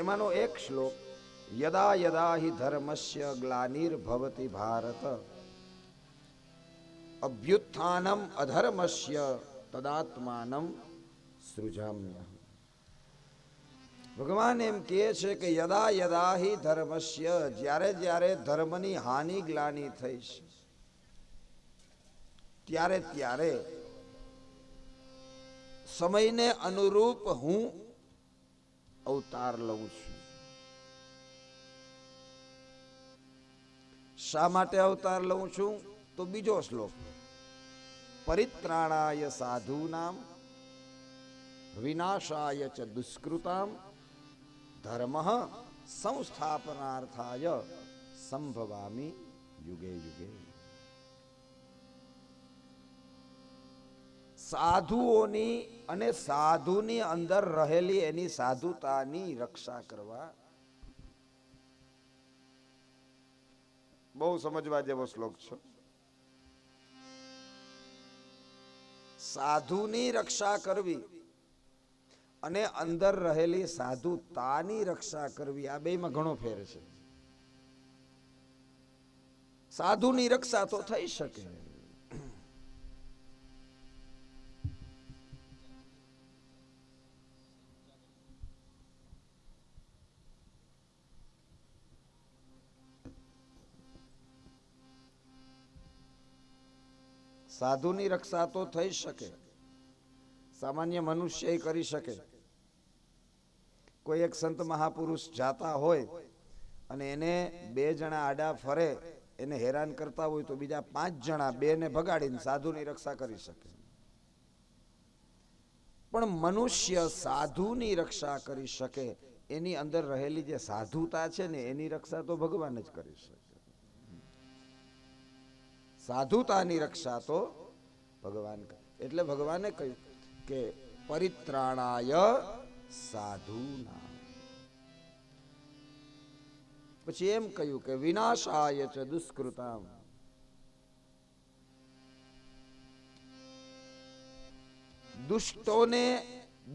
એમાંનો એક શ્લોક, યદા યદા હિ ધર્મસ્ય ગ્લાનિર્ભવતિ ભારત અભ્યુત્થાનમ અધર્મસ્ય તદાત્માનમ સૃજામ્ય. ભગવાન એમ કહે છે કે યદા યદા હિ ધર્મસ્ય, જ્યારે જ્યારે ધર્મની હાનિ ગ્લાનિ થઈ છે ત્યારે ત્યારે સમયને અનુરૂપ હું અવતાર લઉં છું. શા માટે અવતાર લઉં છું? તો બીજો શ્લોક, પરિત્રાણાય સાધૂનામ વિનાશાય ચ દુષ્કૃતામ ધર્મઃ સંસ્થાપનાર્થાય સંભવામિ યુગે યુગે. સાધુઓની અને સાધુની અંદર રહેલી એની સાધુતાની રક્ષા કરવા. બહુ સમજવા જેવો શ્લોક છે. સાધુની રક્ષા કરવી અને અંદર રહેલી સાધુતાની રક્ષા કરવી, આ બેમાં ઘણો ફેર છે. સાધુની રક્ષા તો થઈ શકે, સાધુની રક્ષા તો થઈ શકે, સામાન્ય મનુષ્ય કરી શકે. કોઈ એક સંત મહાપુરુષ જાતા હોય અને એને બે જણા આડા ફરે, એને હેરાન કરતા હોય તો બીજા 5 જણા બેને ભગાડીને સાધુની રક્ષા કરી શકે. પણ મનુષ્ય સાધુની રક્ષા કરી શકે, એની અંદર રહેલી જે સાધુતા છે ને એની રક્ષા તો ભગવાન જ કરી શકે. સાધુતાની રક્ષા તો ભગવાન કરે. એટલે ભગવાને કહ્યું કે પરિત્રાણાય સાધુના. પછી એમ કહ્યું કે વિનાશાય ચ દુષ્કૃતામ,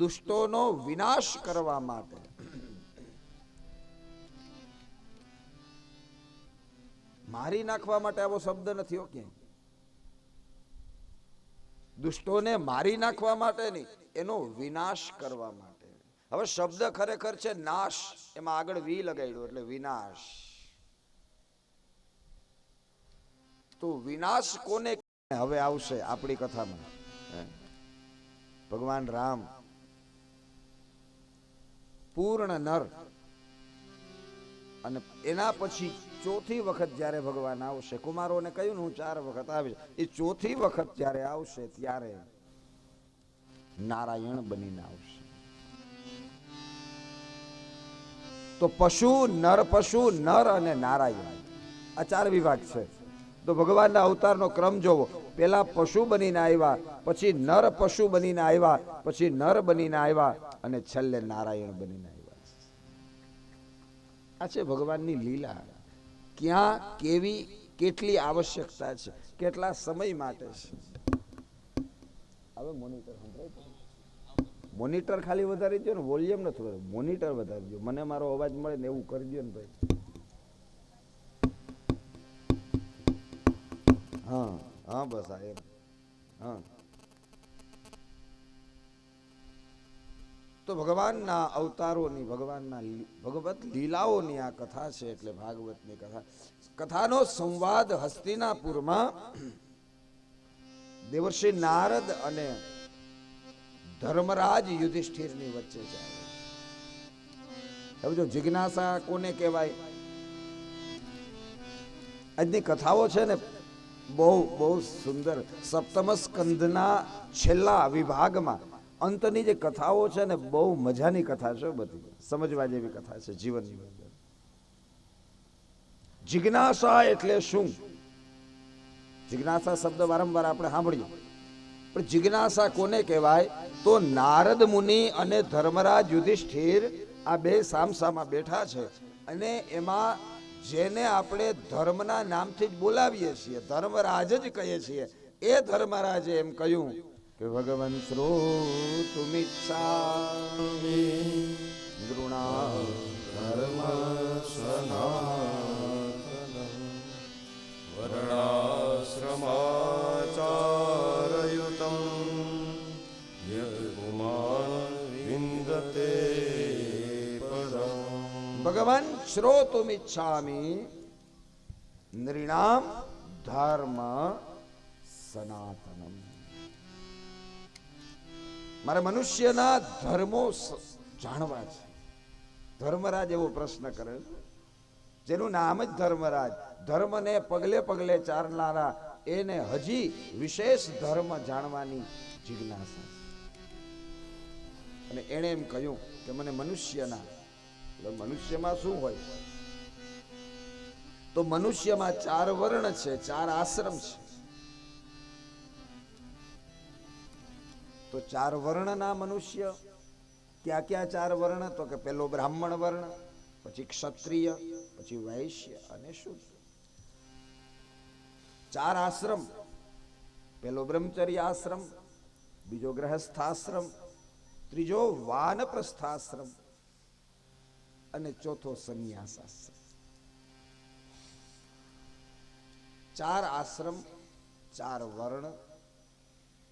દુષ્ટોનો વિનાશ કરવા માટે. મારી નાખવા માટે આવો શબ્દ નથી હો ક્યાંય. દુષ્ટોને મારી નાખવા માટે નહીં, એનો વિનાશ કરવા માટે. હવે શબ્દ ખરેખર છે નાશ, એમાં આગળ વી લગાડ્યું એટલે વિનાશ. તો વિનાશ કોને હવે આવશે આપણી કથામાં? ભગવાન રામ પૂર્ણ નર, અને એના પછી ચોથી વખત જ્યારે ભગવાન આવશે, કુમારોને કહ્યું ને હું 4 વખત આવીશ, એ ચોથી વખત જ્યારે આવશે ત્યારે નારાયણ બનીને આવશે. તો પશુ નર અને નારાયણ, આ 4 વિભાગ છે. તો ભગવાનના અવતારનો ક્રમ જોવો, પેલા પશુ બનીને આવ્યા, પછી નર પશુ બનીને આવ્યા, પછી નર બનીને આવ્યા, અને છેલ્લે નારાયણ બનીને આવ્યા. આ છે ભગવાનની લીલા. ક્યાં કેવી કેટલી આવશ્યકતા છે, કેટલા સમય માટે છે. હવે મોનિટર ખાલી વધારી દો ને, વોલ્યુમ નથી વધારે, મોનિટર વધારી દો, મને મારો અવાજ મળે ને એવું કરી દો ને ભાઈ. હા હા બસ આ એમ. હા, તો ભગવાનના અવતારોની, ભગવત લીલાઓની આ કથા છે. એટલે ભાગવતની કથાનો સંવાદ હસ્તિનાપુરમાં દેવર્ષિ નારદ અને ધર્મરાજ યુધિષ્ઠિરની વચ્ચે જાય. હવે જો જિજ્ઞાસા કોને કહેવાય? આજની કથાઓ છે ને બહુ બહુ સુંદર. સપ્તમ સ્કંદના છેલ્લા વિભાગમાં અંતની જે કથાઓ છે ને બહુ મજાની કથા છે, બધી સમજવા જેવી કથા છે જીવનની અંદર. જિજ્ઞાસા એટલે શું? જિજ્ઞાસા શબ્દ વારંવાર આપણે સાંભળ્યું, પણ જિજ્ઞાસા કોને કહેવાય? તો નારદ મુનિ અને ધર્મરાજ યુધિષ્ઠિર આ બે સામસામા બેઠા છે, અને એમાં જેને આપણે ધર્મના નામથી જ બોલાવીએ છીએ, ધર્મરાજ જ કહીએ છીએ, એ ધર્મરાજે એમ કહ્યું કે ભગવન શ્રોતુમિચ્છામિ નૃણા ધર્મ સનાતનં વર્ણાશ્રમાચારયુતં યદુમાન વિંદતે પદં. ભગવાન શ્રોતુમિચ્છામિ નૃણામ ધર્મ સનાતનમ. મારે મનુષ્યના ધર્મો જાણવા છે. ધર્મરાજ એવો પ્રશ્ન કરે જેનું નામ જ ધર્મરાજ, ધર્મને પગલે પગલે ચાલનારા, એને હજી વિશેષ ધર્મ જાણવાની જિજ્ઞાસા. અને એણે એમ કહ્યું કે મને મનુષ્યના, મનુષ્યમાં શું હોય? તો મનુષ્યમાં 4 વર્ણ છે, 4 આશ્રમ છે. તો 4 વર્ણના મનુષ્ય ક્યાં ક્યાં 4 વર્ણ? તો કે પેલો બ્રાહ્મણ વર્ણ, પછી ક્ષત્રિય, પછી વૈશ્ય અને શૂદ્ર. 4 આશ્રમ. પેલો બ્રહ્મચર્ય આશ્રમ, બીજો ગ્રહસ્થાશ્રમ, ત્રીજો વાનપ્રસ્થાશ્રમ અને ચોથો સંન્યાસ આશ્રમ. 4 આશ્રમ, 4 વર્ણ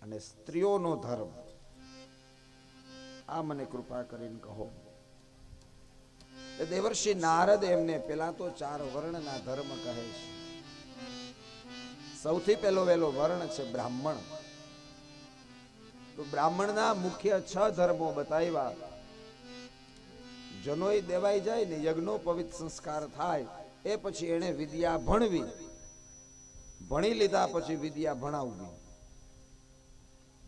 અને સ્ત્રીઓનો ધર્મ. આ મને કૃપા કરીને કહો. દેવર્ષિ નારદ એમને પેલા તો 4 વર્ણના ધર્મ કહે છે. સૌથી પહેલો વહેલો વર્ણ છે બ્રાહ્મણ. તો બ્રાહ્મણના મુખ્ય 6 ધર્મો બતાવ્યા. જનોય દેવાઈ જાય ને, યજ્ઞોપવિત સંસ્કાર થાય, એ પછી એને વિદ્યા ભણવી, ભણી લીધા પછી વિદ્યા ભણાવવી,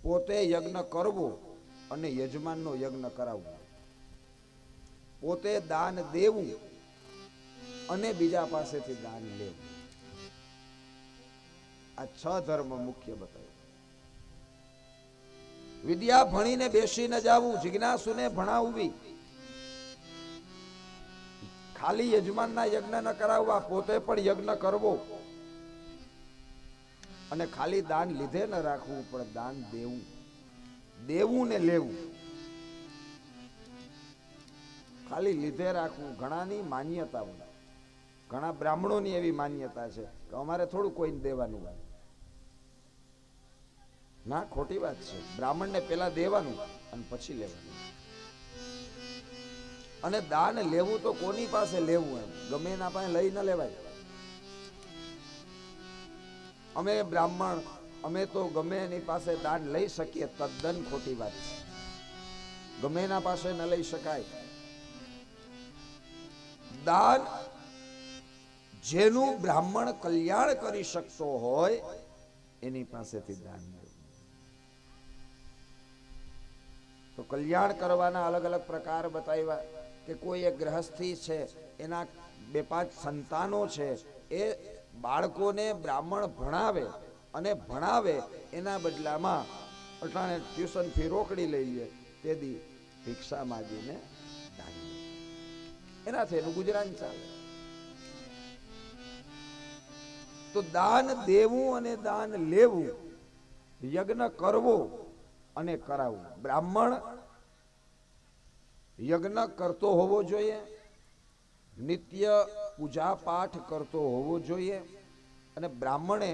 પોતે યજ્ઞ કરવો અને યજમાનનો યજ્ઞ કરાવવો, પોતે દાન દેવું અને બીજા પાસેથી દાન લેવું. આ 6 ધર્મ મુખ્ય બતાવ્યું. વિદ્યા ભણીને બેસી ન જાવું, જિજ્ઞાસુને ભણાવવી, ખાલી યજમાનના યજ્ઞ ન કરાવવા, પોતે પણ યજ્ઞ કરવો અને ખાલી દાન લીધે ન રાખવું, પણ દાન દેવું, દેવું ને લેવું. ખાલી લીધે રાખવું. ઘણાની માન્યતા હોય, ઘણા બ્રાહ્મણોની એવી માન્યતા છે કે અમારે થોડું કોઈને દેવાનું હોય. ના, ખોટી વાત છે. બ્રાહ્મણને પેલા દેવાનું અને પછી લેવાનું. અને દાન લેવું તો કોની પાસે લેવું? એમ ગમે એના પાસે લઈ ન લેવાય. અમે બ્રાહ્મણ, અમે તો ગમે એની પાસે દાન લઈ શકીએ, તદ્દન ખોટી વાત છે. ગમે એના પાસે ન લઈ શકાય. દાન જેનું બ્રાહ્મણ કલ્યાણ કરી શકતો હોય એની પાસેથી દાન લેવું. તો કલ્યાણ કરવાના અલગ અલગ પ્રકાર બતાવ્યા કે કોઈ એક ગ્રહસ્થી છે, એના 2-5 સંતાનો છે, એ બાળકોને બ્રાહ્મણ ભણાવે અને ભણાવે, એના બદલામાં અટાણે ટ્યુશન ફી રોકડી લઈ લે, તેથી ભિક્ષા માગીને દાન લે. એનાથી એનું ગુજરાન ચાલે. તો દાન દેવું અને દાન લેવું, યજ્ઞ કરવો અને કરાવવું. બ્રાહ્મણ યજ્ઞ કરતો હોવો જોઈએ, નિત્ય પૂજા પાઠ કરતો હોવો જોઈએ, અને બ્રાહ્મણે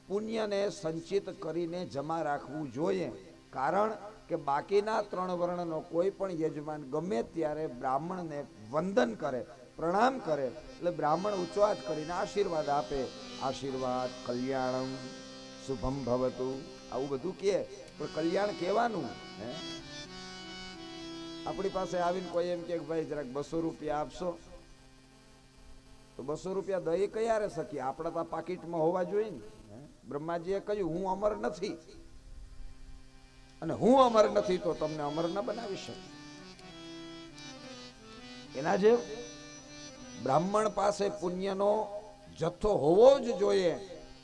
પુણ્યને સંચિત કરીને જમા રાખવું જોઈએ. કારણ કે બાકીના 3 વર્ણનો કોઈ પણ યજમાન ગમે ત્યારે બ્રાહ્મણને વંદન કરે, પ્રણામ કરે, એટલે બ્રાહ્મણ ઊંચો હાથ કરીને આશીર્વાદ આપે. આશીર્વાદ, કલ્યાણમ, શુભમ ભવતુ, આવું બધું કહે. પણ કલ્યાણ કહેવાનું હે. આપણી પાસે આવીને કોઈ એમ કે ભાઈ જરાક 200 રૂપિયા આપશો, તો 200 રૂપિયા દઈ કયા રે શકીએ? આપણા તો પાકીટમાં હોવા જોઈએ ને. બ્રહ્માજીએ કહ્યું હું અમર નથી, અને હું અમર નથી તો તમને અમર ન બનાવી શકે. એના જે બ્રાહ્મણ પાસે પુણ્યનો જથ્થો હોવો જ જોઈએ,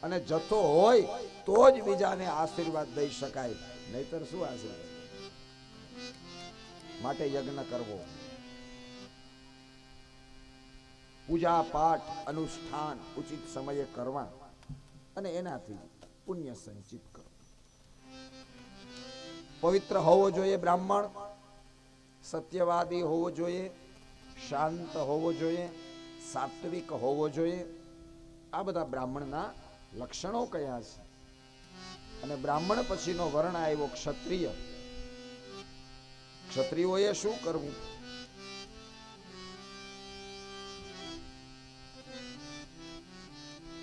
અને જથ્થો હોય તો જ બીજાને આશીર્વાદ દઈ શકાય, નહીતર શું આશીર્વાદ? માટે યજ્ઞ કરવો, પૂજા પાઠ અનુષ્ઠાન ઉચિત સમયે કરવા અને એનાથી પુણ્ય સંચિત કરો. પવિત્ર હોવો જોઈએ બ્રાહ્મણ, સત્યવાદી હોવો જોઈએ, શાંત હોવો જોઈએ, સાત્વિક હોવો જોઈએ. આ બધા બ્રાહ્મણના લક્ષણો કયા છે? અને બ્રાહ્મણ પછીનો વર્ણ આવ્યો ક્ષત્રિય. ક્ષત્રિયોએ શું કરવું?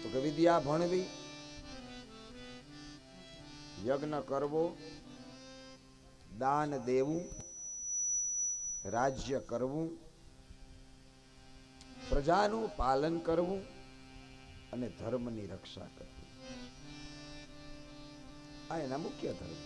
તો કે વિદ્યા ભણવી, યજ્ઞ કરવો, દાન દેવું, રાજ્ય કરવું, પ્રજાનું પાલન કરવું અને ધર્મની રક્ષા કરવી. આ એના મુખ્ય ધર્મ.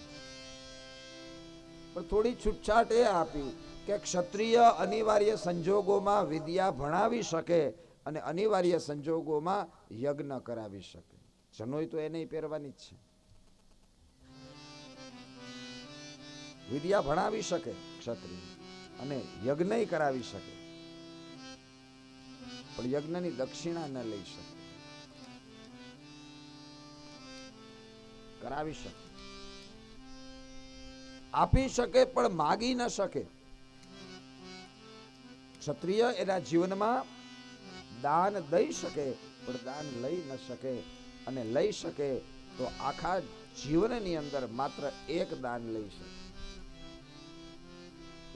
પણ થોડી છૂટછાટ એ આપી કે ક્ષત્રિય અનિવાર્ય સંજોગોમાં વિદ્યા ભણાવી શકે અને અનિવાર્ય સંજોગોમાં યજ્ઞ કરાવી શકે. જનોઈ તો એને પહેરવાની જ છે. વિદ્યા ભણાવી શકે ક્ષત્રિય અને યજ્ઞ કરાવી શકે, પણ યજ્ઞની દક્ષિણા ન લઈ શકે. કરાવી શકે, આપી શકે પણ માગી ન શકે. ક્ષત્રિય એના જીવનમાં દાન દઈ શકે પણ દાન લઈ ન શકે, અને લઈ શકે તો આખા જીવનની અંદર માત્ર એક દાન લઈ શકે.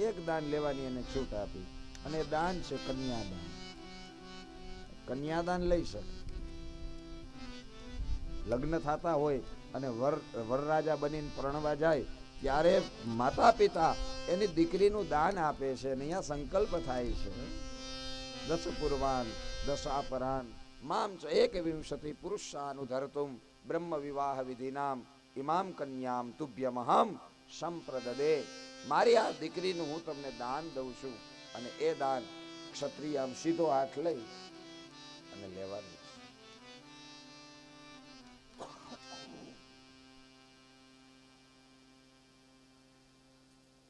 એક દાન લેવાની એને છૂટ આપી, અને દાન છે કન્યાદાન. કન્યાદાન લઈ શકે. લગ્ન થતા હોય અને વરરાજા બનીને પરણવા જાય ત્યારે માતા પિતા એની દીકરીનું દાન આપે છે. અને અહીંયા સંકલ્પ થાય છે, દસ પૂર્વાન દશાપરાન મામ ચ એકવિંશતિ પુરુષાનુધર્તુમ બ્રહ્મ વિવાહ વિધિનામ ઇમામ કન્યામ તુભ્યમહમ સંપ્રદદે. મારી આ દીકરીનું હું તમને દાન દઉં છું, અને એ દાન ક્ષત્રિય આમ સીધો હાથ લઈ અને લેવાનું.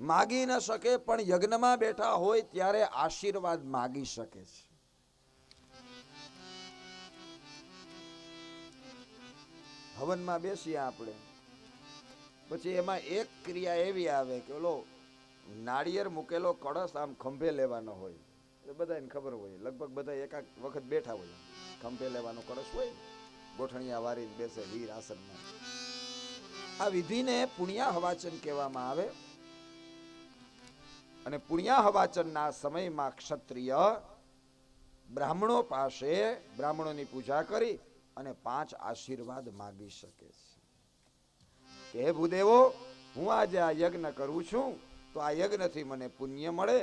માગી ન શકે પણ યજ્ઞમાં બેઠા હોય ત્યારે આશીર્વાદ માગી શકે છે. હવનમાં બેસીએ આપણે, પછી એમાં એક ક્રિયા એવી આવે કે ઓલો નાળિયેર મૂકેલો કળશ આમ ખંભે લેવાનો હોય. બધાને ખબર હોય, લગભગ બધા એકાક વખત બેઠા હોય. ખંભે લેવાનો કળશ હોય, ગોઠણિયા વારીને બેસે વીર આસનમાં. આ વિધિને પુણ્યાહવાચન કહેવામાં આવે. અને પુણ્યાહવાચનના સમયમાં ક્ષત્રિય બ્રાહ્મણો પાસે બ્રાહ્મણોની પૂજા કરી અને 5 આશીર્વાદ માગી શકે છે કે હે ભૂદેવો, હું આજે આ યજ્ઞ કરું છું તો આ યજ્ઞથી મને પુણ્ય મળે,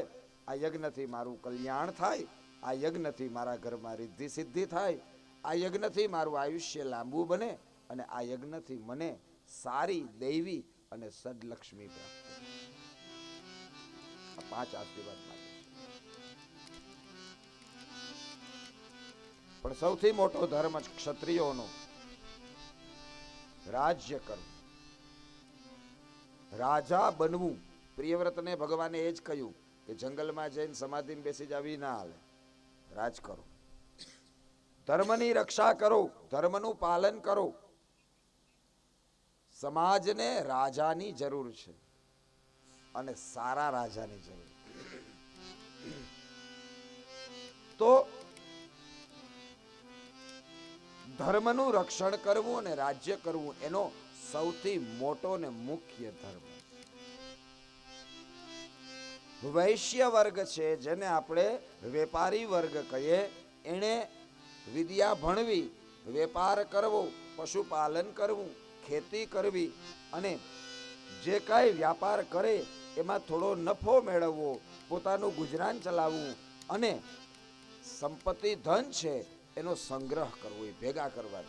આ યજ્ઞથી મારું કલ્યાણ થાય, આ યજ્ઞથી મારા ઘરમાં રિદ્ધિ સિદ્ધિ થાય, આ યજ્ઞથી મારું આયુષ્ય લાંબુ બને, અને આ યજ્ઞથી મને સારી દૈવી અને સદલક્ષ્મી પ્રાપ્ત. 5 આશીર્વાદ માગે. પણ સૌથી મોટો ધર્મ ક્ષત્રિયોનો રાજ્ય કરવું, રાજા બનવું. પ્રિયવ્રતને ભગવાને એ જ કહ્યું કે જંગલમાં જઈને સમાધિમાં બેસી જાવી ના હાલે, રાજ કરો, ધર્મની રક્ષા કરો, ધર્મનું પાલન કરો. સમાજને રાજાની જરૂર છે, અને સારા રાજાની જરૂર. તો ધર્મનું રક્ષણ કરવું અને રાજ્ય કરવું એનો સૌથી મોટો ને મુખ્ય ધર્મ. વૈશ્ય વર્ગ છે, જેને આપણે વેપારી વર્ગ કહીએ, એને વિદ્યા ભણવી, વેપાર કરવો, પશુપાલન કરવું, ખેતી કરવી, અને જે કાંઈ વ્યાપાર કરે એમાં થોડો નફો મેળવવો, પોતાનું ગુજરાન ચલાવવું, અને સંપત્તિ ધન છે એનો સંગ્રહ કરવો, એ ભેગા કરવા.